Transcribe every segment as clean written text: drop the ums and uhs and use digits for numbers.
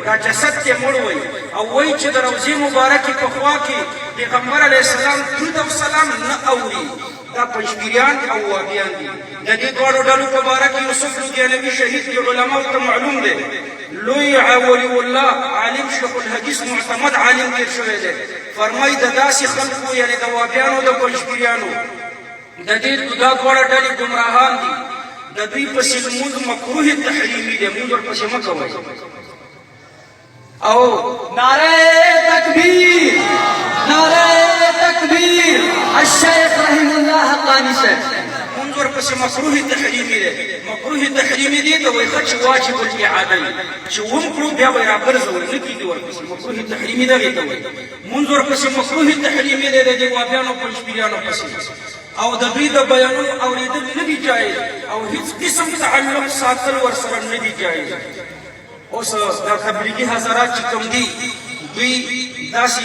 دا جسد ته مړ وای او وای چې د روضې مبارکې په خوا کې پیغمبر علیه السلام درود او سلام نه اوري دا پنجپیریان او وابیان دي د دې دواړو ډلو په باره کې یوسف لودیانوي شهید دي علماو ته معلوم دی لوی ولی الله عالم شیخ الحدیث معتمد عالم تیر شوی دی فرمایي د داسې خلکو یعنې د وابیانو د پنجپیریانو د دې دا دواړه ډلې ګمراهان دي د دوی پسې لمونځ مکروه تحریمي دی مونځ ورپسې مه کوئ او نعرہ تکبیر نعرہ تکبیر الشیخ رحم الله حقانی صاحب مونځ ورپسې مکروه تحریمي دی مکروه تحریمي دی ته وایي ښه چې واجب الاعاده وي چې ومکړو بیا به یې راګرځوئ نه کېږي ورپسې مکروه تحریمي دغې ته وایي مونځ ورپسې مکروه تحریمي دی د دې وابیانو پنجپیریانو پسې او د دوی د بیانونو اورېدل نه دي جایز او هیڅ قسم تعلق ساتل ورسره نه دي جایز اوس دا تبلیغي حضرات چې کوم دي دوی داسې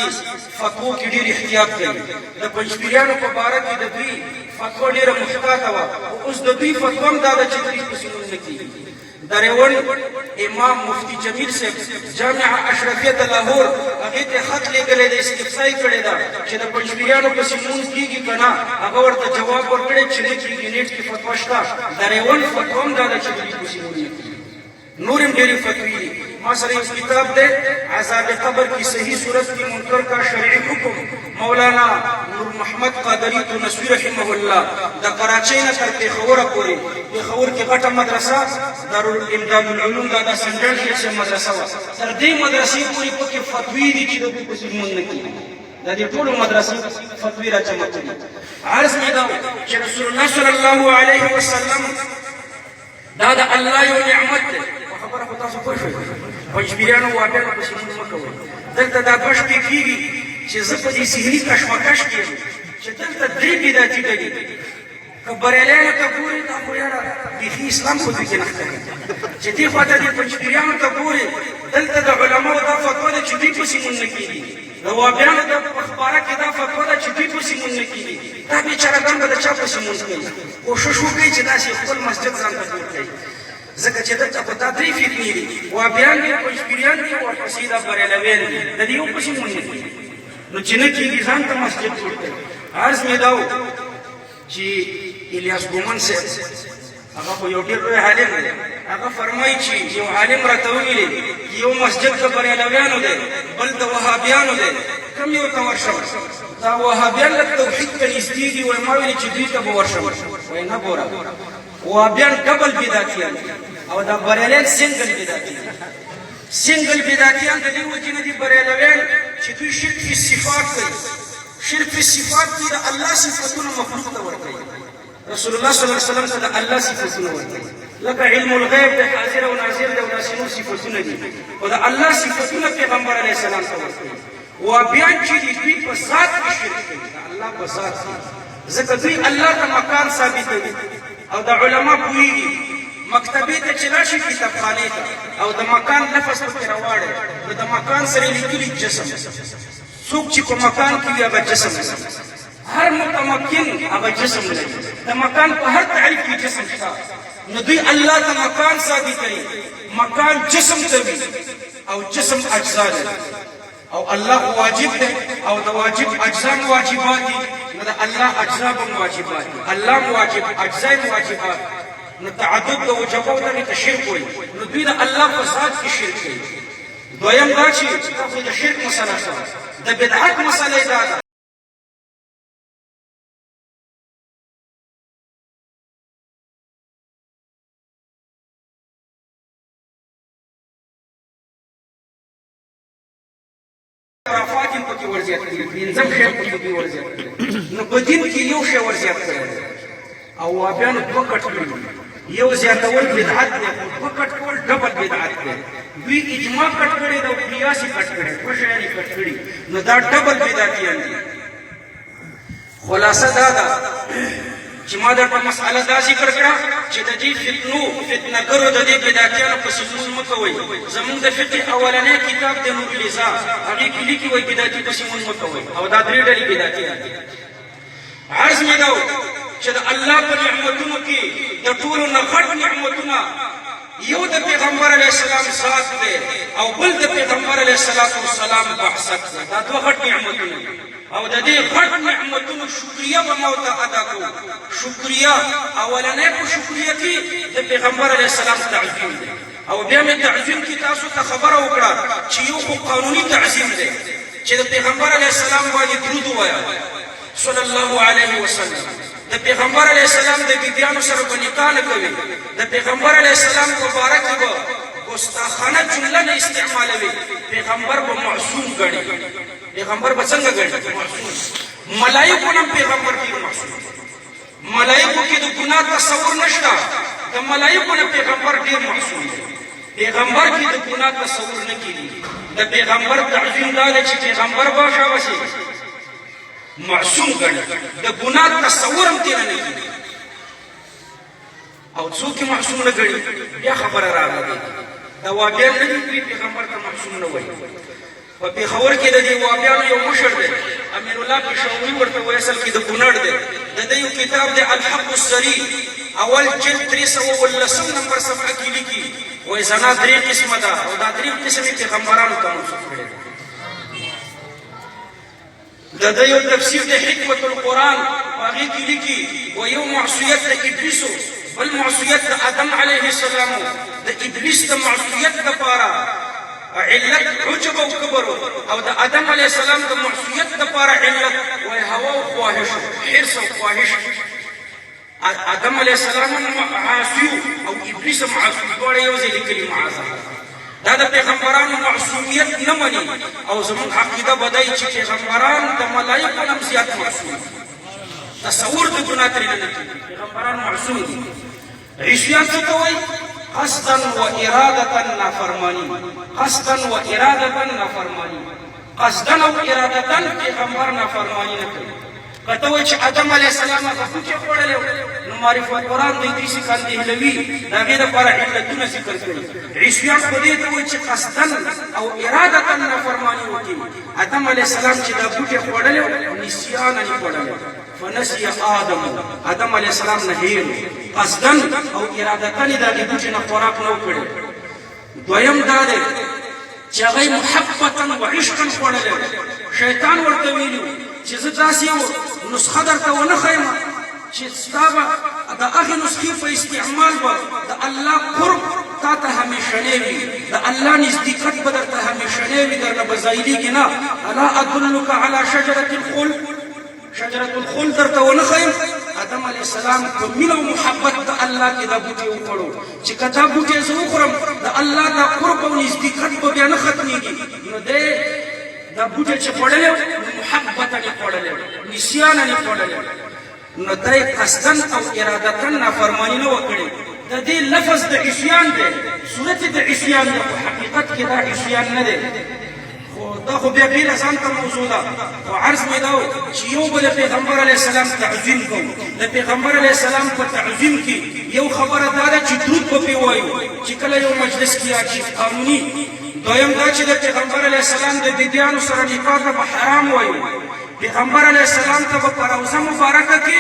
فتوو کې ډېر احتیاط کوي د پنجپیریانو په باره کې د دوی فتوا ډېره محتاطه وه اوس د دوی فتوا هم دا ده چې دوی پسې لمونځ نه کېږي د ریوڼ امام مفتی جمیل صاحب جامعه اشرفیه د لاهور هغې ته خط لیږلی دی استفسا یې کړې ده چې د پنجپیریانو پسې لمونځ کېږي که نه هغه ورته جواب ورکړی چې نه کېږي نیټ کې فتوا شته د ریوڼ فتوا هم دا ده چې دوی پسې لمونځ نه کېږي نور هم ډېرې فتوی دي ما سره یو کتاب دی عذاب قبر کی صحیح صورت کی منکر کا شرعی حکم مولانا نور محمد قادری تونسوی رحمه الله د کراچۍ نه تر پېښوره پورې پېښور کې غټه مدرسه دارالامداد العلوم دا د سنډل کې مدرسه وه تر دې مدرسې پورې پکې فتوی دي چې د دوی پسې لمونځ نه کېږي د دې ټولو مدرسې فتوی راچمکلي عرض مې دا چې رسول الله صلی الله علیه وسلم دا د الله یو نعمت دی خبره خو تاسو پوه شئ پنجپیریانو وابیانو پسې لمونځ مه کوئ دلته دا دوه شپې کېږي چې زه په دې ذهني کشمکش کې یم چې دلته درې بدعتي ډلې دي که بریلیانو ته ګورې دا خو یاره بیخي اسلام خو دوی کې نه ښکاري چې دې خواته دې پنجپیریانو ته ګورې دلته د علماو دا فتوا ده چې دوی پسې لمونځ نه کېږي د وابیانو د اخباره کې دا فتوا ده چې دوی پسې لمونځ نه کېږي دا بېچارهګان به د چا پسې لمونځ کوي کوښښ وکړئ چې داسې خپل مسجد ځان ته جوړ کړئ ځکه چې دلته خو دا درې فتنې دي وابیان دي پنجپیریان دي ورپسې دا بریلویان دي د دې یو پسې لمونځ نه کېږي نو چې نه کېږي ځان ته مسجد جوړ کړئ عرض مې دا و چې الیاس ګومن صاحب هغه خو یو ډېر لوی عالم دی هغه فرمایي چې یو عالم راته وویلې یو مسجد د بریلویانو دی بل د وهابیانو دی کوم یو ته ورشم دا وهابیان لږ توحید ته نږدې دي وایي ما ویلې چې دوی ته به ورشم وایي نه ګوره وهابیان ډبل بدعتیان دي او دا بریلیان سنګل بدعتیان سنګل بدعتیان د دې وجې نه دي بریلویان چې دوی شرک فی صفات کوي شرک فی صفات کې د الله صفتونه مخلوق ته ورکوي رسول الله صلی الله علیه وسلم ته د الله صفتونه ورکوي لکه علم الغیب د حاضر او ناظر د داسې نور صفتونه دي او د الله صفتونه پیغمبر علیه السلام ته ورکوي وهابیان چې دي دوی په ذات کې شرک کوي د الله په ذات کې ځکه دوی الله ته مکان ثابتوي او د علما پوهېږي مکتبې ته چې راشي کتابخانې ته او د مکان لفظ پکې راواړی نو د مکان سره یې لیکلي جسم څوک چې په مکان کې وي هغه جسم لري هر متمکن هغه جسم لري د مکان په هر تعریف کې جسم شته نو دوی الله ته مکان ثابتوي مکان جسم ته وي او جسم اجزا لري او الله واجب دی او د واجب اجزا واجبات دي نو د الله اجزا هم واجبات دي الله واجب اجزا واجبات نو تعدد د وجبو ته شرک وایي نو دوی د الله په ذات کې شرک کوي دویم دا چې تاسو د شرک مسله ده د بدعت مسله دا ده خرافات هم پکې ورزیات کړي پنځم شی پکې ورزیات کړي نو په دین کې یو شی ورزیات کړی او وهابیانو دوه کټ کړي یو زیاتول بدعت دی دوه کټ کول ډبل بدعت دی دوی اجماع کټ کړی دی او قیاس یې کټ کړی دوه شیان یې کټ کړي نو دا ډبل بدعتیان دي خلاصه دا ده چې ما درته مسأله دا ذکر کړه چې د دې فتنهګرو د دې بدعتیانو پسې لمونځ مه کوئ زمونږ د فقه اولنی کتاب د نور الغذا هغې کې لیکي وایي بدعتي پسې لمونځ مه کوئ او دا درې ډلې بدعتیان دي عرض مې دا چې د الله په نعمتونو کې د ټولو نه غټ نعمتونه یو د پیغمبر علیه السلام ذات دی او بل د پیغمبر علیه السلام بعثت دی. دا دوه غټ نعمتونه او د دې غټ نعمتونو شکریه به مو ته ادا کوو. شکریه اولنۍ په شکریه کې د پیغمبر علیه السلام تعظیم دی او بیا مې تعظیم کې تاسو ته خبره وکړه چې یو خو قانوني تعظیم دی چې د پیغمبر علیه السلام باندې درود ووایه صلی الله علیه وسلم. د پیغمبر علیه السلام د بیبیانو سره به نکاح نه کوي. د پیغمبر علیه السلام په باره کې به ګستاخانه جمله نه استعمالوي. پیغمبر به معصوم ګڼي. پیغمبر به څنګه ګڼي؟ معصوم. ملایکو نه پیغمبر ډېر معصوم. ملایکو کې د ګناه تصور نشته. د ملایکو نه پیغمبر ډېر معصوم دی. پیغمبر کې د ګناه تصور نه کېږي. د پیغمبر تعظیم دا دی چې پیغمبر به شاباسي معصوم ګڼي. د ګناه تصور هم تېره نه کېږي. او څوک یې معصوم نه ګڼي بیا خبره راغله دا وابیان نه دي پیغمبر ته معصوم نه وایي. په پېښور کې د دې وابیانو یو مشر دی امیر الله پېښوري ورته وایي اصل کې د کونړ دی. د ده یو کتاب دی الحق الصریح اول جلد 319 نمبر صفحه کې لیکي وایي زنا درې قسمه ده او دا درې قسمې پیغمبرانو ته منسوب کړی دی. د ده یو تفسیر دی حکمت القرآن په هغې کې لیکي وایي یو معصیت د ابلیسو بل معصیت د آدم علیه السلام د ابلیس د معصیت دپاره علت عجب او کبر او د آدم علیه السلام د معصیت دپاره علت وایي هوا او خواهش حرص او خواهش. آدم علیه السلام عاصي او ابلیس هم عاصي دواړه یو ځای لیکلي معاذ الله. دا د پیغمبرانو معصومیت نه مني او زموږ عقیده به دی چې پیغمبران د ملایکو نه هم زیات معصوم تصور د ګناه ترېنه نه کېږي. پیغمبران معصوم دي. عصیان څه ته وایي؟ قصدا و ارادتا نافرمانی. قصدا و ارادتا نافرمانی. قصدا او ارادتا پیغمبر نافرمانی نه کوي. که ته وایي چې آدم علیه السلام هغه بوټی خوړلی نو معرفت قرآن د ادریس کاندهلوي د هغې دپاره علتونه ذکر کړي. عیسویان خو دې ته وایي چې قصدا او ارادتا نافرماني وکړي. آدم علیه السلام چې دا بوټی خوړلی نسیانا یې خوړلی فنسي آدم علیه السلام نه هیر قصدا او ارادتا یې د هغې بوټي نه خوراک نه و کړی. دویم دا دی چې هغه یې محبتا و عشقا خوړلی. شیطان ورته ویلي چې زه داسې یو نسخه درته ونه ښیم چې ستا به د هغې نسخې په استعمال به د الله قرب تا ته همیشنی وي. د الله نزدېکت به درته همیشنی وي درنه به ځایلېږي نه. الا ادلک علی شجرة الخلد شجرة الخلد درته ونه ښیم. آدم علیه السلام په مینه او محبت د الله کې دا بوټی وخوړو چې که دا بوټی زه وخورم د الله دا قرب او نزدېکت به بیا نه ختمېږي. نو دی دا بوټی چې خوړلی و محبتا یې خوړلی نسیانا یې خوړلی نو دا یې قصدا او ارادتا نافرماني نه وکړې. د دې لفظ د عصیان دی صورت د عصیان دی خو حقیقت کې دا عصیان نه دی. خو دا خو بیا بېله ځان ته موضوع ده. خو عرض مې دا و چې یو به د پیغمبر علیه السلام تعظیم کوو. د پیغمبر علیه السلام په تعظیم کې یو خبره دا ده چې درود به پرې وایو چې کله یو مجلس کې یاد شي قانوني. دویم دا چې د پیغمبر علیه السلام د بیبیانو سره نکاح ته به حرام وایو. پیغمبر علیه السلام ته به په روضه مبارکه کې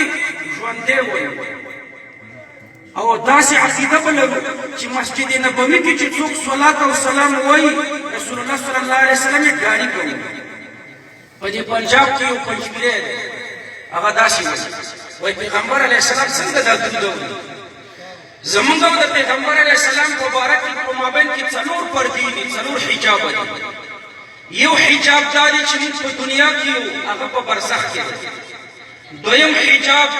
ژوندی وایو. او داسې عقیده به لرو چې مسجد نبوي کې چې څوک صلات او سلام وایي رسول الله صلی الله علیه وسلم یې ډاري کوي. په دې پنجاب کې یو پنجګیری دی هغه داسې وایي پیغمبر علیه السلام څنګه دا درود وایي. زمونږ او د پیغمبر علیه السلام په باره کې په مابین کې څلور پردې دي څلور حجابه دي. یو حجاب دا دی چې موږ په دنیا کې یو هغه په برزخ کې دی. دویم حجاب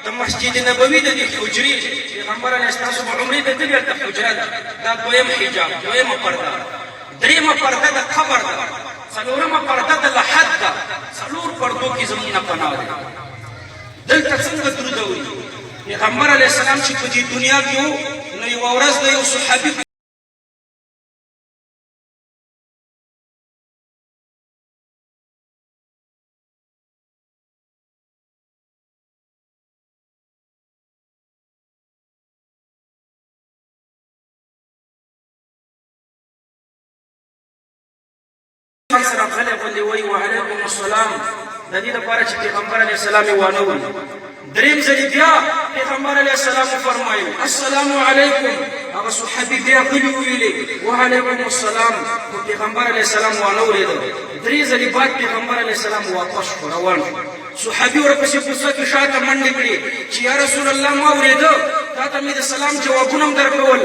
د مسجد نبوي د دې حجرې پیغمبر علیه ستاسو په عمرې ته تللي هلته حجره ده دا دویم حجاب دویمه پرده. درېیمه پرده د قبر ده. څلورمه پرده د لحد ده. څلور پردو کې زموږ نه پناه ده. دلته څنګه درود وایي پیغمبر علیه السلام چې په دې دنیا کې و نو یوه ورځ د یو صحابي سره غلی غوندې وایي وعلیکم السلام د دې لپاره چې پیغمبر علیه السلام یې وانه وایي. دریم ځلې بیا پیغمبر علیه السلام وفرمایل السلام علیکم هغه صحابي بیا غلی ویلې وعلیکم السلام خو پیغمبر علیه السلام وانه اورېده درې ځلې بعد پیغمبر علیه السلام واپس شو روان شو صحابي ورپسې غوسه کې شاته منډې کړې چې یا رسول الله ما اورېده تا ته مې د سلام جوابونه هم درکول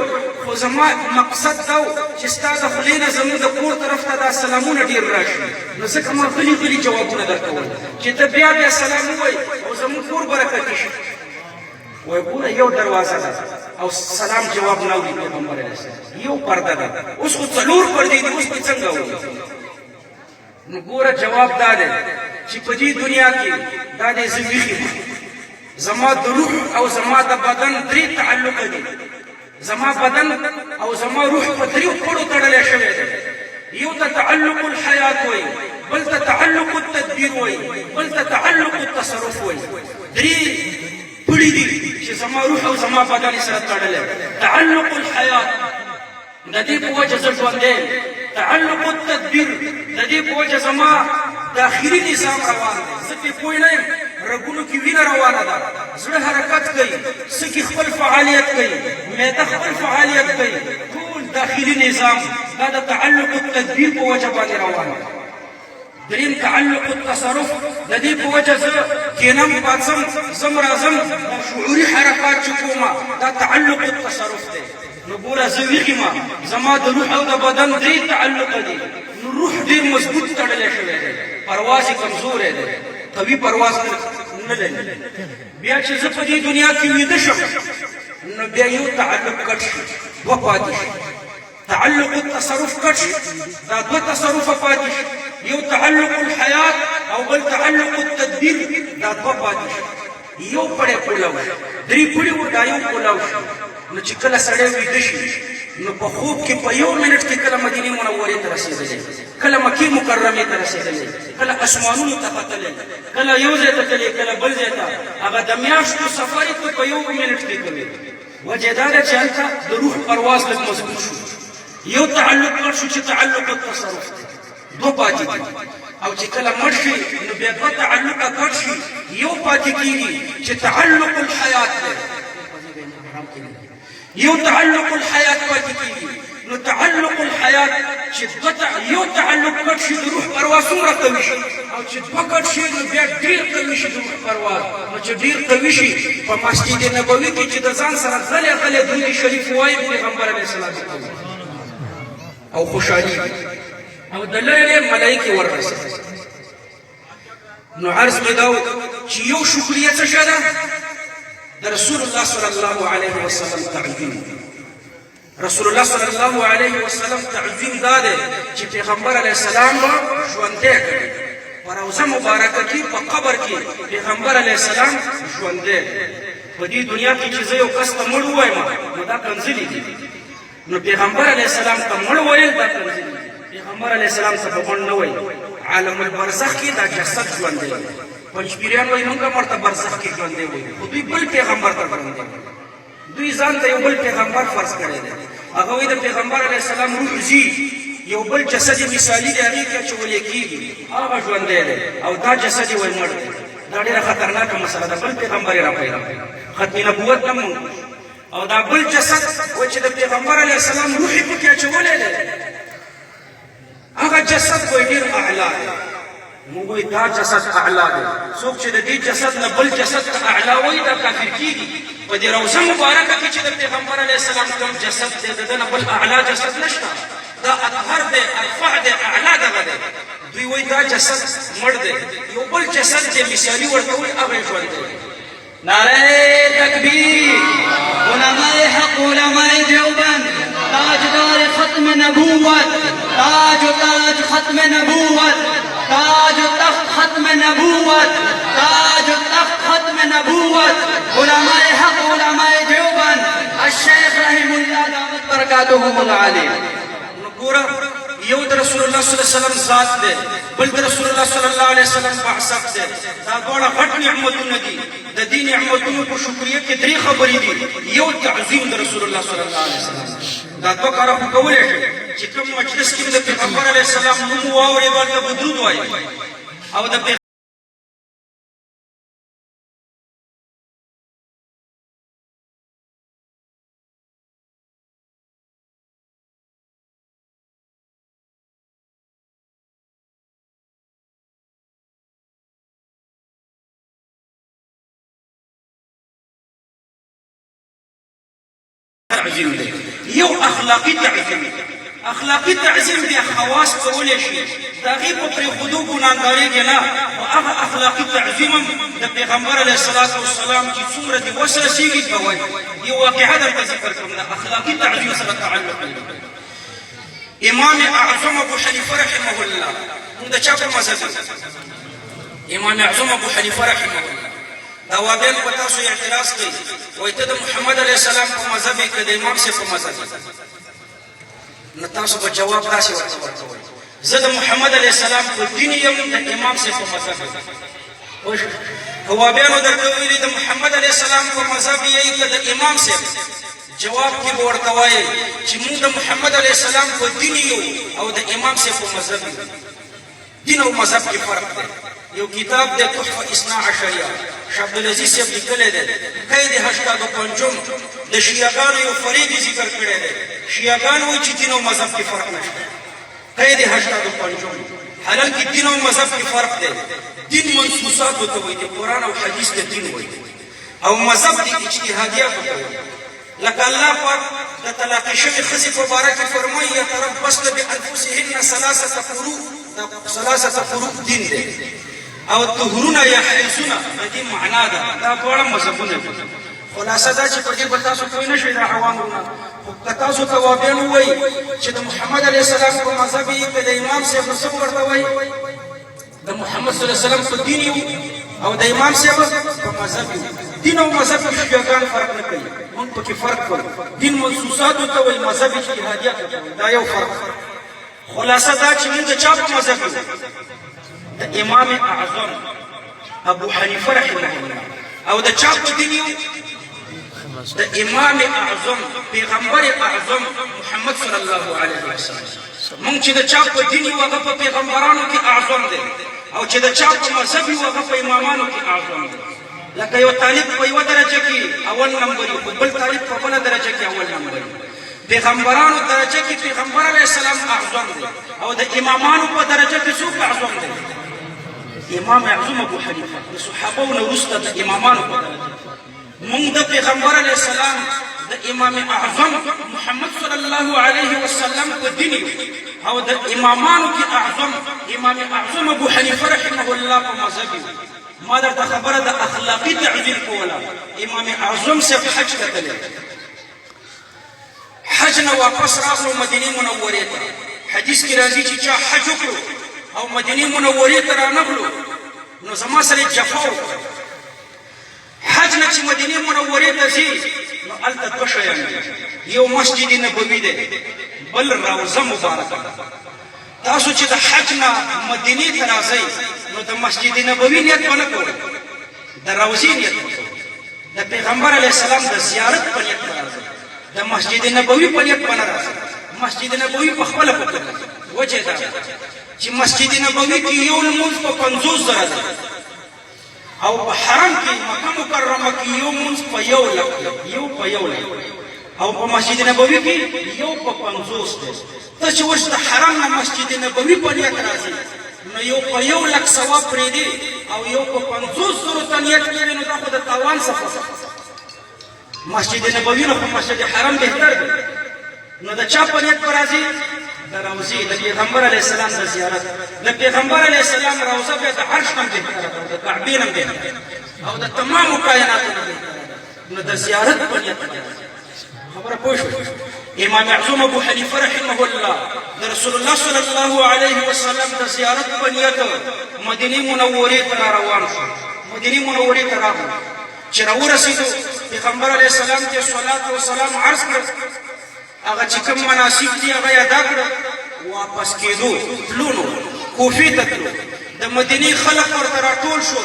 خو زما مقصد دا و چې ستا د خولې نه زموږ د کور طرف ته دا سلامونه ډېر راشي نو ځکه ما غلي غلي جوابونه درکول چې ته بیا بیا سلام ووایي او زموږ کور برکتي شي وای ګوره یو دروازه ده او سلام جواب نه اوري پیغمبر علیه السلام یو پرده ده اوس خو څلور پردې دي اوس به څنګه وایي نو ګوره جواب دا دی چې په دې دنیا کې دا دی زه ویښ یم زما د روح او زما د بدن درې تعلقه دي زما بدن او زما روح په دریو پړو تړلی شوی دی یو ته تعلق الحیات وایي بل ته تعلق التدبیر وایي بل ته تعلق التصرف وایي درې پړي دي چې زما روح او زما بدن سره تړلی تعلق الحیات د دې په وجه زه ژوندی تعلق التدبیر د دې په وجه زما داخلي نظام روان دی زه پرې پوه نه یم رګونو کې وینه روانه ده زړه حرکت کوي سږي خپل فعالیت کوي معده خپل فعالیت کوي ټول داخلي نظام دا د تعلق التدبیر په وجه باندې روان دی دریم تعلق التصرف د دې په وجه زه کینم پاڅم زم راځم شعوري حرکات چې کومه دا تعلق التصرف دی نو ګوره زه ویښ یم زما د روح او د بدن درې تعلقه دي نو روح ډېر مضبوط تړلی شوی دی پرواز یې کمزوری دی قوي پرواز نه لري بیا چې زه په دې دنیا کې ویده شم نو بیا یو تعلق کټ شي دوه پاتې شي تعلق التصرف کټ شي دا دوه تصرفه پاتې شي یو تعلق الحیات او بل تعلق التدبیر دا دوه پاتې شي یو پړی کولاو شي درې پړي و دا یو کولاو شي نو چې کله سړی ویده شي نو په خوب کې په یو منټ کې کله مدینې منورې ته رسېدلی کله مکې مکرمې ته رسېدلی کله اسمانونو ته ختلی کله یو ځای ته تللی کله بل ځای ته هغه د میاشتو سفر یې په یو منټ کې کوي وجه دا ده چې هلته د روح پرواز لږ مضبوط شو یو تعلق کړ شو چې تعلق التصرف دی دوه پاتې دي او چې کله مړ شي نو بیا دوه تعلقه کټ شي یو پاتې کېږي چې تعلق الحیات دی یو تعلق الحیات پاتې کېږي نو تعلق الحیات چې یو تعلق کټ شي د روح پرواز څومره قوي شي او چې دوه کټ شي نو بیا ډېر قوي شي د روح پرواز نو چې ډېر قوي شي په مسجد نبوي کې چې د ځان سره غلی غلی درود شریف وایي پیغمبر علیه السلام او خوشحالي او د لرې ملایکې وررسېږي نو عرض مې دا چې یو شکریه څه شی ده د رسول الله صلی الله علیه وسلم تعظیم رسول الله صلی الله علیه وسلم تعظیم دا دی چې پیغمبر علیه السلام ژوندی کړي په روضه مبارکه کې په قبر کې پیغمبر علیه السلام ژوندی په دې دنیا کې چې زه یو کس ته مړ ووایم نو دا کنځلې دي نو پیغمبر علیه السلام ته مړ ویل دا کنځلې دي پیغمبر علیه السلام ته به مړ نه وایي عالم البرزخ کې دا جسد ژوندی دی پنځپیریان وایي موږ مرته برزخ کې ژوندی وایي خو دوی بل پیغمبر ته ژوندی دوی ځان ته یو بل پیغمبر فرض کړی دی هغه وایي د پیغمبر علیه السلام روح ځي یو بل جسد مثالي دی هغې کې اچولی کېږي هغه ژوندی دی او دا جسد یې وایي مړ دی دا ډېره خطرناکه مسله ده بل پیغمبر یې راپیدا ختم نبوت نه مونږ او دا بل جسد وایي چې د پیغمبر علیه السلام روح یې پکې اچولی دی هغه جسد وایي ډېر اعلی دی موږ وایي دا جسد اعلی دی څوک چې د دې جسد نه بل جسد ته اعلی وایي دا کافر کېږي په دې روضه مبارکه کې چې د پیغمبر علیه السلام کوم جسد دی د ده نه بل اعلی جسد نشته دا اطهر دی ارفع دی اعلی دغه دی دوی وایي دا جسد مړ دی یو بل جسد چې مثالي ورته وایي هغه یې ژوندی دی نعره تکبیر علماء حق علماء دیوبند تاجدار ختم نبوت تاج ختم نبوت تاج تخت ختم نبوت تاج تخت ختم نبوت علماء حق علماء دیوبند الشیخ رحم الله دامت برکاتهم العالی یو د رسول الله صلی الله علیه وسلم ذات دی بل د رسول الله صلی الله علیه وسلم بعثت دی دا دواړه غټ نعمتونه دي د دې نعمتونو په شکریه کې درې خبرې دي یو تعظیم د رسول الله صلی الله علیه وسلم دا دوه کاره خو کولی شي چې کوم مجلس کې د پیغمبر علیه السلام نوم واورې ورته درود وایي او د تعظیم دی یو اخلاقی تعظیم دی اخلاقی تعظیم دی خواص کولی شي د هغې په پرېښودو ګناهګارېږي نه خو هغه اخلاقي تعظیم هم د پیغمبر علیه الصلاة والسلام چې څومره دې وس رسېږي کوئ یو واقعه درته ذکر کړم د اخلاقي تعظیم سره تعلق لري امام اعظم ابو حنیفه رحمه الله موږ د چا په مذهب امام اعظم ابو حنیفه رحمه الله دا وابیان په تاسو اعتراض کوي وایي ته د محمد علیه السلام په مذهب یې که د امام صاحب په مذهب نو تاسو به جواب داسې ورته ورکوئ زه د محمد علیه السلام په دین یم د امام صاحب په مذهب یم که وابیانو درته ویلي د محمد علیه السلام په مذهب یې که د امام صاحب جواب کې به ورته وایي چې موږ د محمد علیه السلام په دین یو او د امام صاحب په مذهب یو دین او مذهب کې فرق دی یو کتاب دی تحفه اثنا عشریه شاه عبدالعزیز صاحب لیکلی دی قید 85 د شیعهګانو یو فریق یې ذکر کړی دی شیعهګان وایي چې دین او مذهب کې فرق نشته قید 85 حالان کې دین او مذهب کې فرق دی دین منصوصاتو ته وایي د قرآن او حدیث ته دین وایي او مذهب د اجتهادیاتو ته وایي لکه الله پاک د طلاقې شوې ښځې په باره کې فرمایي یتربصن بانفسهن ثلاثه قروء دین دی او طهرونه یا حیضونه د دې معنا ده دا دواړه مذهبونه دي خلاصه دا چې په دې به تاسو پوه نه شئ د عوامو نه خو که تاسو ته وابیان ووایي چې د محمد علیه السلام په مذهب یې که د امام صاحب نو څه ورته وایي د محمد صلی الله علیه وسلم په دین یو او د امام صاحب په مذهب یو دین او مذهب کې شیعهګان فرق نه کوي موږ پکې فرق کوو دین منصوصاتو ته وایي مذهب اجتهادیات ته وایي دا یو فرق خلاصه دا چې موږ د چا په مذهب یو د امام اعظم ابو حنیفه رحمه الله او د چا په دین یو د امام اعظم پیغمبر اعظم محمد صلی الله علیه وسلم موږ چې د چا په دین یو هغه په پیغمبرانو کې اعظم دی او چې د چا په مذهب یو هغه په امامانو کې اعظم دی لکه یو طالب په یوه درجه کې اول نمبر وي خو بل طالب په بله درجه کې اول نمبر وي پیغمبرانو درجه کې پیغمبر علیه السلام اعظم دی او د امامانو په درجه کې څوک اعظم دی امام اعظم ابو حنیفه د صحابو نه وروسته د امامانو په درجه موږ د پیغمبر علیه السلام د امام اعظم محمد صلی الله علیه وسلم په دین او د امامانو کې اعظم امام اعظم ابو حنیفه رحمه الله په مذهب ما درته خبره د اخلاقي تعظیم کوله امام اعظم صاحب حج کتلی حج نه واپس راغلو مدینې منورې ته حدیث کې راځي چې چا حج وکړو او مدینې منورې ته رانغلو نو زما سره جفا وکړه حج نه چې مدینې منورې ته ځي نو هلته دوه شیان دي یو مسجد نبوي دی بل روضه مبارکه تاسو چې د حج نه مدینې ته راځئ نو د مسجد نبوي نیت به نه کوئ د روضې نیت به کوئ د پیغمبر علیه السلام د زیارت په نیت به راځئ د مسجد نبوي په نیت به نه راځئ مسجد نبوي په خپله په کوئ وجه دا چې مسجد نبوي کې یو لمونځ په 50 زره دی او په حرم کې مکه مکرمه کې یو لمونځ په 1 لک یو په 1 لک او په مسجد نبوي کې یو په 50 دی ته چې اوس د حرم نه مسجد نبوي په نیت راځي نو یو په 1 لک ثواب پرېږدي او یو په 50 زرو ته نیت کوي نو دا خو د تاوان څخه مسجد نبوي نه په مسجد حرم بهتر دی نو د چا په نیت پر راځي د روضې د پیغمبر علیه السلام د زیارت د پیغمبر علیه السلام روضه بیا د عرش نه بهتره ده د کعبې نه بهتره او د تمامو کائناتو نه بهتره نو د زیارت په نیت خبره پوه شوئ امام اعظم ابو حنیفه رحمه الله د رسول الله صلی الله علیه وسلم د زیارت په نیت مدینې منورې ته روان شو مدینې منورې ته راغلو چې راورسېدو پیغمبر علیه السلام ته صلات وسلام عرض کړ هغه چې کوم مناسک دي هغه یې ادا کړه واپس کېدو تلو نو کوفې ته تلو د مدینې خلق ورته راټول شو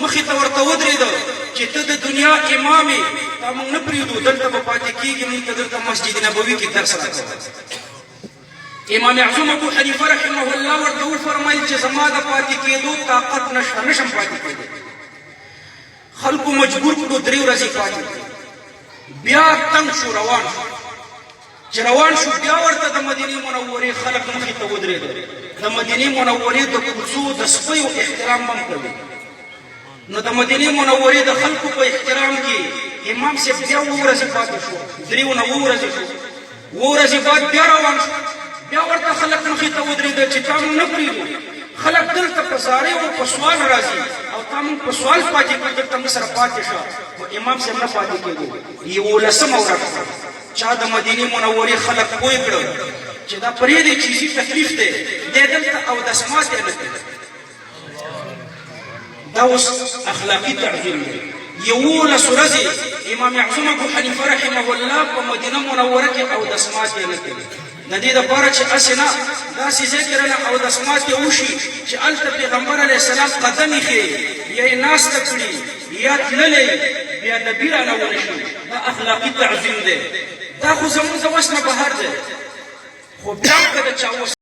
مخې ته ورته ودرېده چې ته د دنیا امام یې تا موږ نه پرېږدو دلته به پاتې کېږي موږ ته دلته مسجد نبوي کې درس راکوه امام اعظم ابو حنیفه رحمه الله ورته وفرمیل چې زما د پاتې کېدو طاقت نشته نشم پاتې کېدی خلکو مجبور کړو 3 ورځې پاتې بیا تنګ شو روان شو چې روان شو بیا ورته د مدینې منورې خلک مخې ته ودرېدل د مدینې منورې د کوڅو د سپیو احترام هم کوي نو د مدینې منورې د خلکو په احترام کې امام صاحب بیا 7 ورځې پاتې شو، 3 نه 7 ورځې شو. 7 ورځې بعد بیا روان شو، بیا ورته خلک مخې ته ودرېدل چې تا موږ نه پرېږدو، خلک دلته په زارۍ او په سوال راځي او تا موږ په سوال پاتې کړو، دلته موږ سره پاتې شه. خو امام صاحب نه پاتې کېدو. 11مه ورځ چا د مدینې منورې خلک پوه کړل چې دا پرېږدی چیزي تکلیف دی، دی دلته اودس ماتې نه کوي. دا اوس اخلاقي تعظیم دی. 11 ورځې امام اعظم ابو حنیفه رحمه الله په مدینه منوره کې اودس ماتې نه کوي. د دې دپاره چې هسې نه داسې ځای کې رانه اودس ماتې وشي چې هلته پیغمبر علیه السلام قدم ایښی یا یې ناسته کړي یا تللی بیا ادبي رانه ونه شي. دا اخلاقي تعظیم دی. دا خو زموږ د وس نه بهر دی. خو بیا هم که د چا وس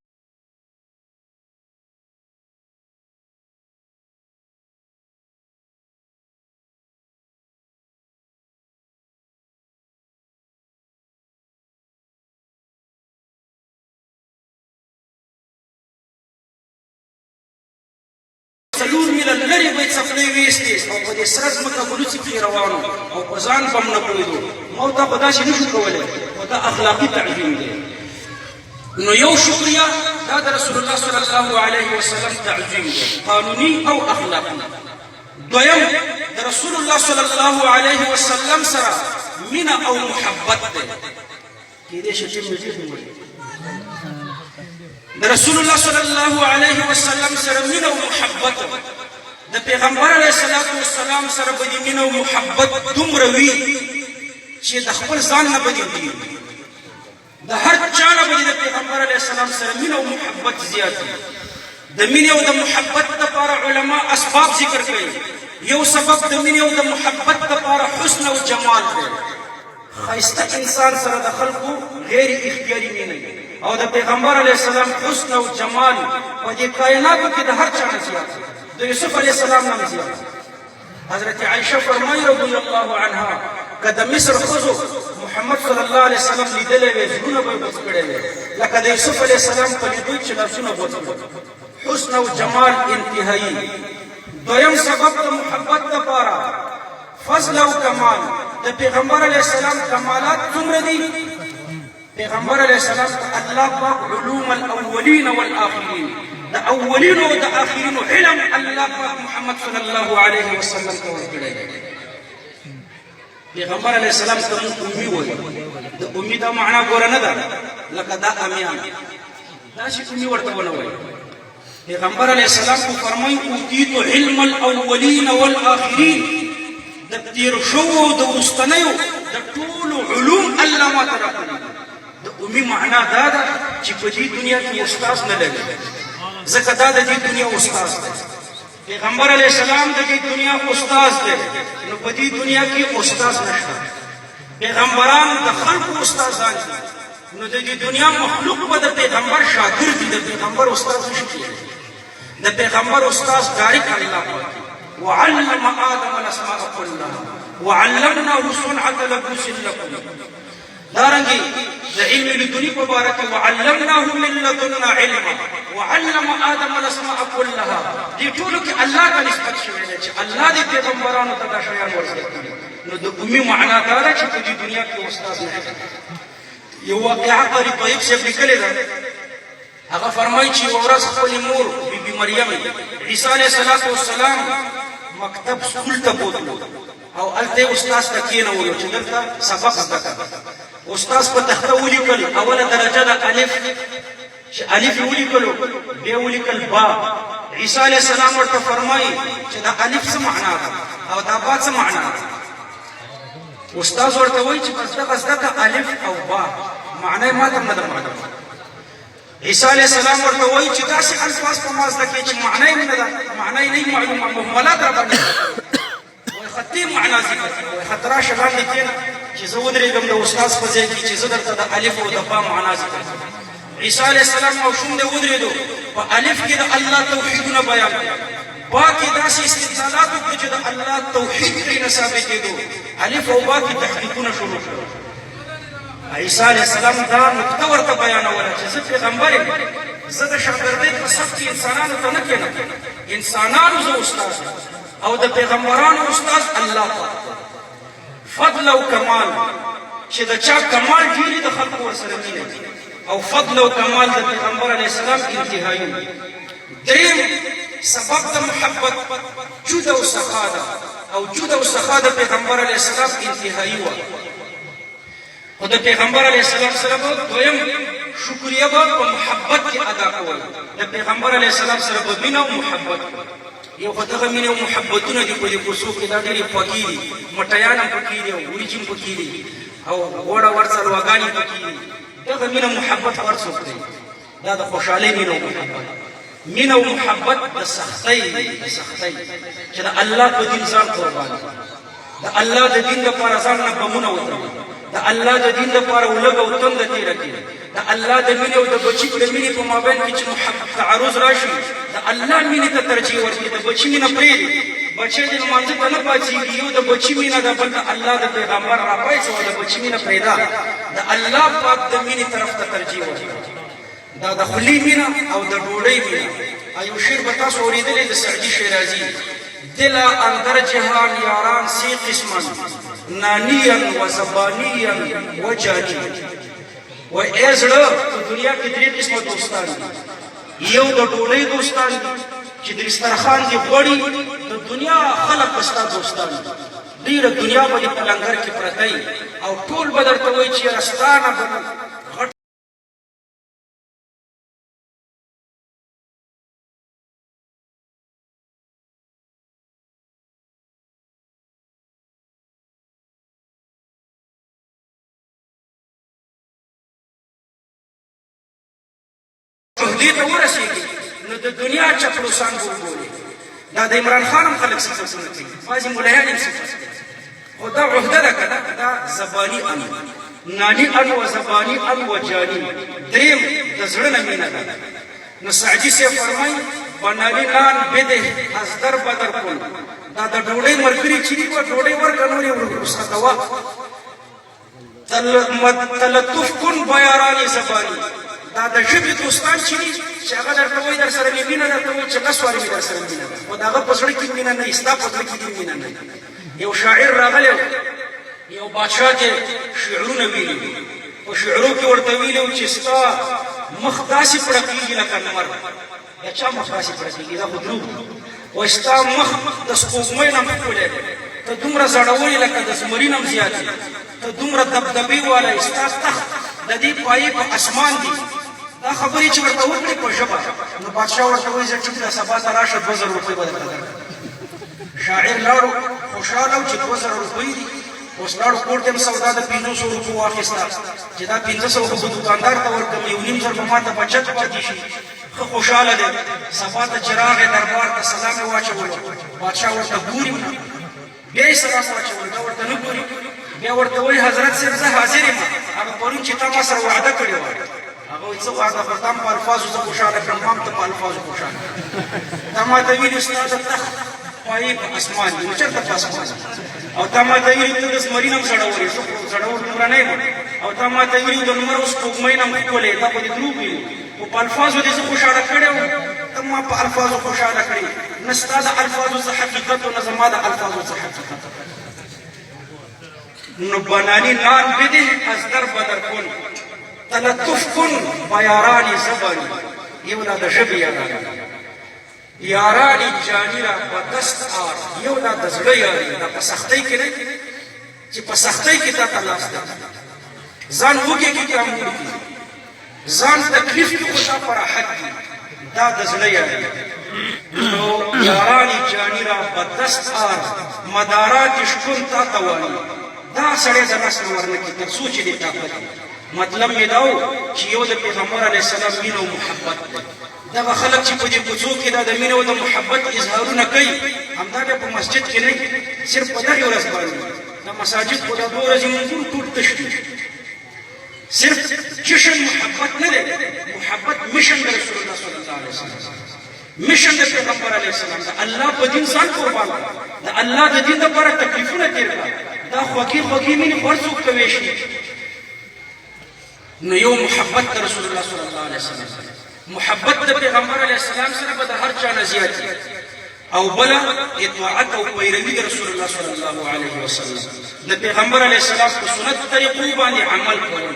څلور میله لرې به یې څپلۍ ویستې او په دې سره ځمکه بلوڅي کې روان او په ځان به هم نه پوهېدو. ما ورته خو داسې نه شو کولی، خو دا اخلاقي تعظیم دی. نو یو شکریه دا د رسول الله صلی الله علیه وسلم تعظیم دی، قانوني او اخلاقي. دویم د رسول الله صلی الله علیه وسلم سره مینه او محبت دی. کېدای شي ټیم مې ډېر ووایي. د رسول الله صلی الله علیه وسلم سره مینه او محبت، د پیغمبر علیه السلام سره به دې مینه او محبت دومره وي چې د خپل ځان نه به دې وي، د هر چا نه به دې د پیغمبر علیه السلام سره مینه او محبت زیات وي. د مینې او د محبت دپاره علما اسباب ذکر کوي. یو سبب د مینې او د محبت دپاره حسن او جمال دی. ښایسته انسان سره د خلکو غیر اختیاري مینه وي او د پیغمبر علیه السلام حسن او جمال په دې کائناتو کې د هر چا نه زیات دی، د یوسف علیه السلام نه زیات. حضرت عایشه فرمایي رضی الله عنها که د مصر ښځو محمد صلی الله علیه وسلم لیدلی وی زړونه به یې بوڅ کړی وی لکه د یوسف علیه السلام په لیدو چې لاسونه بوڅ کړل. حسن او جمال انتهایی. دویم سبب د محبت دپاره فضل او کمال. د پیغمبر علیه السلام کمالات څومره دي؟ پیغمبر علیه السلام ته الله پاک علوم الاولین والآخرین، د اولینو او د آخرینو علم الله پاک محمد صلی الله علیه وسلم ته ورکړی دی. پیغمبر علیه السلام ته موږ امي وایو. د امي دا معنا ګوره نه ده لکه دا امیان، داسې امي ورته ونه وایو. پیغمبر علیه السلام خو فرمایي اوتیتو علم الاولین والآخرین، د تېر شوو او د وروستنیو د ټولو علوم الله ماته راکړي. د امي معنا دا ده چې په دې دنیا کې استاذ نه لري، ځکه دا د دې دنیا استاذ دی. پیغمبر علیه السلام د دې دنیا استاذ دی، نو په دې دنیا کې استاذ نشته. پیغمبران د خلکو استاذان دي، نو د دې دنیا مخلوق به د پیغمبر شاګرد دي، د پیغمبر استاذ نشي کېدی. د پیغمبر استاذ ډایرک الله پاک وعلم آدم الاسماء كلها وعلمناه صنعة لبوس لكم. دارنګي د علم لدني په باره کې وعلمناه من لدنا علما وعلم آدم الاسماء كلها. دې ټولو کې الله ته نسبت شوی دی چې الله دې پیغمبرانو ته دا شیان ورزده کړي. نو د امي معنا دا ده چې په دې دنیا کې استاذ نشته. یو واقعه قاری طیب صاحب لیکلې ده. هغه فرمایي چې یوه ورځ خپلې مور بیبي مریم عیسی علیه السلام مکتب سکول ته بوتلو او هلته استاذ ته کېنولو چې دلته سبق زده کړه. استاذ په تخته ولیکل اوله درجه د الف، چې الف یې ولیکلو بیا ولیکل با. عیسی علیه السلام ورته فرمایي چې دا الف څه معنا ده او دا با څه معنا ده. استاذ ورته وایي چې بس دغه زده کړه الف او با، معنا یې ماته نه ده معلومه. عیسی علیه السلام ورته وایي چې داسې الفاظ په ما زده کړئ چې معنا یې نه ده، معنا یې نه معلومه، مهملات راباندې وایي خطي معنا ذکر کړي. وایي خط راشه لاندې کښېنه چې زه ودرېږم د استاذ په ځای کې چې زه درته د الف او د با معنا ذکر کړم. عیسی علیه السلام ماشوم دی ودرېدو، په الف کې د الله توحیدونه بیان کړل، با کې داسې استدلالات وکړو چې د الله توحید پرې نه ثابتېدو، الف او با کې تحقیقونه شروع کړل. عیسی علیه السلام دا نقطه ورته بیانوله چې زه پیغمبر یم، زه د شاګردۍ په صف کې انسانانو ته نه کښېنم، انسانانو زه استاذ یم. او د پیغمبرانو استاد الله پاک فضل او کمال چې د چا کمال ډېری د خلکو ورسره مینه او فضل او کمال د پیغمبر علیه السلام انتهایی. دریم سبب د محبت جود او سخا ده او جود او سخا د پیغمبر علیه السلام انتهایی وه. خو د پیغمبر علیه السلام سره به دویم شکریه به په محبت کې ادا کول. د پیغمبر علیه السلام سره به مینه او محبت یو خو دغه مینې او محبتونه دي په دې کوڅو کې دا ډېرې خوږې دي. مټیان هم پکې دي او وریجې هم پکې دي او غوړه ورڅلواګانې پکې دي. دغه مینه محبت هر څوک دی. دا د خوشحالۍ مینه او محبت. مینه او محبت د سختۍ د سختۍ چې د الله په دین ځان قربان کړي. د الله د دین لپاره ځان نه بمونه وتړي. د الله د دین لپاره ولږ او تنده تېره کړي. د الله د مینې او د بچي د مینې په مابین کې چې تعرض راشي د الله مینې ته ترجیح ورکړي. د بچي مینه پرېږدي. بچی د لمانځه ته نه پاڅېږي. یو د بچي مینه ده بل د الله د پیغمبر راپاڅوه. د بچي مینه پرېږده. د الله پاک د مینې طرف ته ترجیح ورکړي. دا د خولي مینه او د ډوډۍ مینه. یو شعر به تاسو اورېدلی د سعدي شیرازي دلا اندر جهان یاران سی قسمن نانیا و زبانیا و جانیا. و ای زړه په دنیا کې درې قسمه دوستان دي. یو د ډوډۍ دوستان دي چې د دسترخوان دې غوړي. د دنیا خلک به ستا دوستان دي. ډېره دنیا به دې په لنګر کې پرته وي او ټول به درته وایي چې یاره ستا نه به غټ دې ته ورسېږي نو د دنیا چپړوسان به وګوري. دا د عمران خان هم خلک صفتونه کوي. بعضې ملایان هم صفت کوي. خو دا عهده ده که دا زباني ان ناني ان و زباني ان و جاني. دریم د زړه نه مینه ده. نو سعدي صاحب فرمایي بنالي نان بده از در بدر کن. دا د ډوډۍ ملګري چې دي به ډوډۍ ورکړه نور یې ورسره کوه. تلطف کن بیارانې زباني. دا د ژبې دوستان چې دي چې هغه درته وایي در سره مې مینه درته وایي چې لس وارې مې در سره مینه ده. خو د هغه په زړه کې مینه نه وي. ستا په زړه کې دې مینه نه وي. یو شاعر راغلی یو بادشاه ته شعرونه ویلي په شعرو کې ورته ویلي چې ستا مخ داسې پړقېږي لکه لمر. د چا مخ داسې پړقېږي؟ دا خو دروغ دي. وایي ستا مخ د سپوږمۍ نه هم ښکلی دی. ته دومره زړور یې لکه د زمرین هم زیات یې. ته دومره دبدبې والی. ستا تخت د دې پایې په اسمان دي. دا خبرې چې ورته وکړې په ژبه نو بادشاه ورته وایي زه ټیک ده سبا ته راشه 2000 روپۍ به درته درکړم. شاعر لاړو خوشحاله و چې 2000 روپۍ دي. اوس لاړو کور ته هم سودا د 500 روپو واخېسته چې دا 500 خو به دوکاندار ته ورکړم. 1.5 زر به ما ته بچت پاتې شي. ښه خوشحاله دی. سبا ته چې راغی دربار ته سلام یې واچولو. بادشاه ورته ګوري بیا یې سلام واچولو. دا ورته نه ګوري. بیا ورته وایي حضرت صاحب زه حاضر یم. هغه پرون چې تا ما سره وعده کړې وه هغه وایي څه وعده کړه؟ تا په الفاظو زه خوشحاله کړم ما هم ته په الفاظو خوشحاله کړم. تا ما ته ویلي ستا د تخت پایې په اسمان دي. نو چېرته په اسمان او تا ما ته ویلي ته د زمرین هم زړور یې. زړور دومره نه یم. او تا ما ته ویلي د لمر او سپوږمۍ نه هم ښکلی. تا په دې دروغ ویلي. خو په الفاظو دې زه خوشحاله کړی وم. ته ما په الفاظو خوشحاله کړې. نه ستا د الفاظو څه حقیقت و نه زما د الفاظو څه حقیقت. نو بنانی نان بده از در بدر کن تلطف کن با یارانی زبانی. یو دا د ژبې یارانی. یارانی جانی را په دست آر. یو دا د زړه یاري. دا په سختۍ کې نه چې په سختۍ کې تا ته لاس ده. ځان وږی کې کامور کي. ځان تکلیف کې خو تا په راحت کي. دا د زړه یاري. نو یارانی جانی را په دست آر مدارات شکون تا ته وایي. دا سړی د نس نه ورنکړي تر څو چې دې طاقت مطلب مې دا و چې یو د پیغمبر علیه السلام مینه او محبت دی. دغه خلک چې په دې کوڅو کې دا د مینې او د محبت اظهارونه کوي همدا بیا په مسجد کې نه صرف په دغې ورځ باندې د مساجد خو دا 2 ورځې منظور ټول تش دي. صرف جشن محبت نه دی. محبت مشن د رسول الله صلی الله علیه وسلم. مشن د پیغمبر علیه السلام د الله په دین ځان قربان کړه. د الله د دین لپاره تکلیفونه تېر کړه. دا خوږې خوږې مینې خو هر څوک کوی شي. نو یو محبت د رسول الله صلی الله علیه وسلم. محبت د پیغمبر علیه السلام سره به د هر چا نه زیات وي. او بل اطاعت او پیروي د رسول الله صلی الله علیه وسلم د پیغمبر علیه السلام په سنت طریقو باندې عمل کول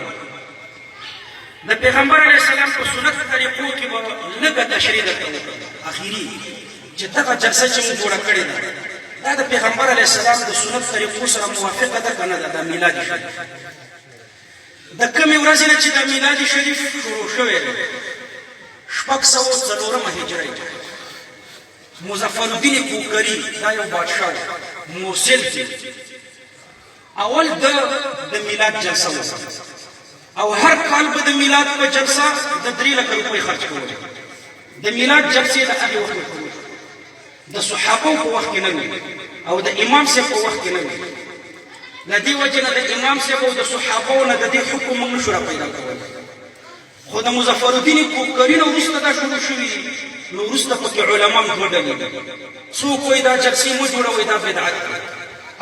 د پیغمبر علیه السلام په سنت طریقو کې به لږه تشریح درته اخیری چې دغه جلسه چې موږ جوړه کړې ده دا د پیغمبر علیه السلام د سنت طریقو سره موافقه ده که نه ده د میلاد شریف د کومې ورځې نه چې د میلاد شریف شروع شوی دی 604 هجري مظفر الدین کوکری دا یو بادشاه موصل کې اول د میلاد جلسه وکړه او هر کال به د میلاد په جلسه د 3 لک روپۍ خرج کول د میلاد جلسې د هغه وخت د صحابه په وخت کې نه او د امام صاحب په وخت کې نه د دې وجه نه د امام صاحب او د صحابه نه د دې حکم موږ نشو را پیدا کول خو د مظفر الدین کوکری نو وروسته دا شروع شوي نو وروسته پکې علما هم دوه ډلې څوک وایي دا جلسې مه جوړوئ دا بدعت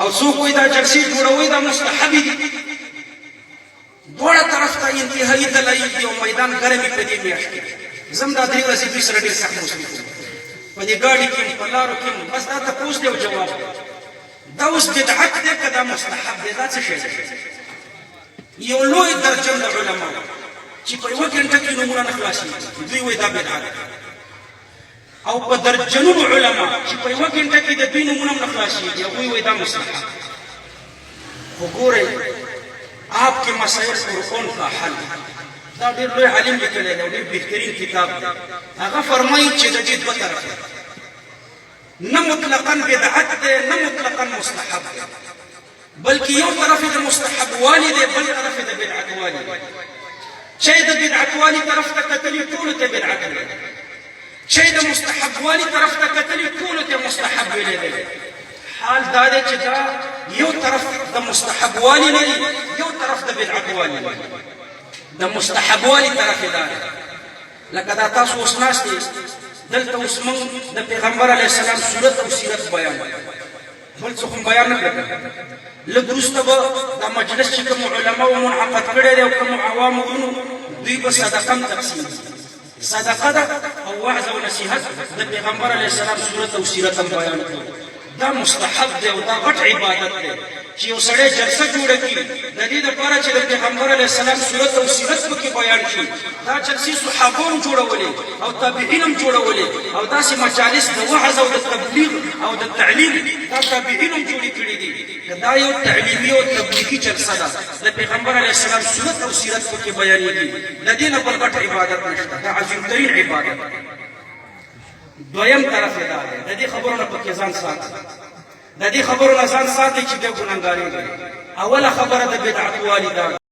او څوک وایي دا جلسې جوړوئ دا مستحب دي دواړه طرف ته انتهایي دلایل دي او میدان ګرمې په دې میاشت کې زه هم دا 3 ورځې دوی سره ډېر سخت مصروف وم په دې ګاډي کې په لارو کې بس دا تپوس دی او جواب دا اوس بدعت دی که دا مستحب دی دا څه شی دی یو لوی درجن د علما چې په یوه ګنټه کې نومونه نه خلاصېږي دوی وایي دا بدعت او په درجنونو علما چې په یوه ګنټه کې د دوی نومونه هم نه خلاصېږي هغوی وایي دا مستحب خو ګورئ آپ کے مسائل قرآن کا حل دا ډېر لوی عالم لیکلی دی او ډېر بهترین کتاب دی هغه فرمایي چې د دې دوه طرفه نه مطلقا بدعت دی نه مطلقا مستحب دی بلکې یو طرف د مستحب والی دی بل طرف د بدعت والی دی چی د بدعت والی طرف ته کتلي ټولو ته بدعت ویلی چی د مستحب والی طرف ته کتلي ټولو ته مستحب ویلی دی حال دا دی چې دا یو طرف د مستحب والی لري یو طرف د بدعت والی لري د مستحب والی طرف دا دی لکه دا تاسو اوس ناست دلته اوس موږ د پیغمبر علیه السلام صورت او سیرت بیان بل څه هم بیان نه کړه لږ وروسته به دا مجلس چې کوم علماو منعقد کړی دی او کوم عوامو دوی به صدقه هم تقسیم صدقه ده او وعظ او نصیحت د پیغمبر علیه السلام صورت او سیرت هم بیان کړو دا مستحب دی او دا غټ عبادت دی چې یو سړی جلسه جوړه کړي د دې دپاره چې د پیغمبر علیه السلام صورت او سیرت پکې بیان شي دا جلسې صحابو هم جوړولې او تابعین هم جوړولې او داسې مجالس د وعظ او د تبلیغ او د تعلیم دا تابعین هم جوړې کړي دي دا یو تعلیمي او تبلیغي جلسه ده د پیغمبر علیه السلام صورت او سیرت پکې بیانېږي د دې نه بل غټ عبادت نشته دا عظیمترین عبادت دویم طرف دا دی د دې خبرو نه پکې ځان ساتي د دې خبرو نه ځان ساتي چې بیا ګناهګاري کوي اوله خبره د بدعت والی ده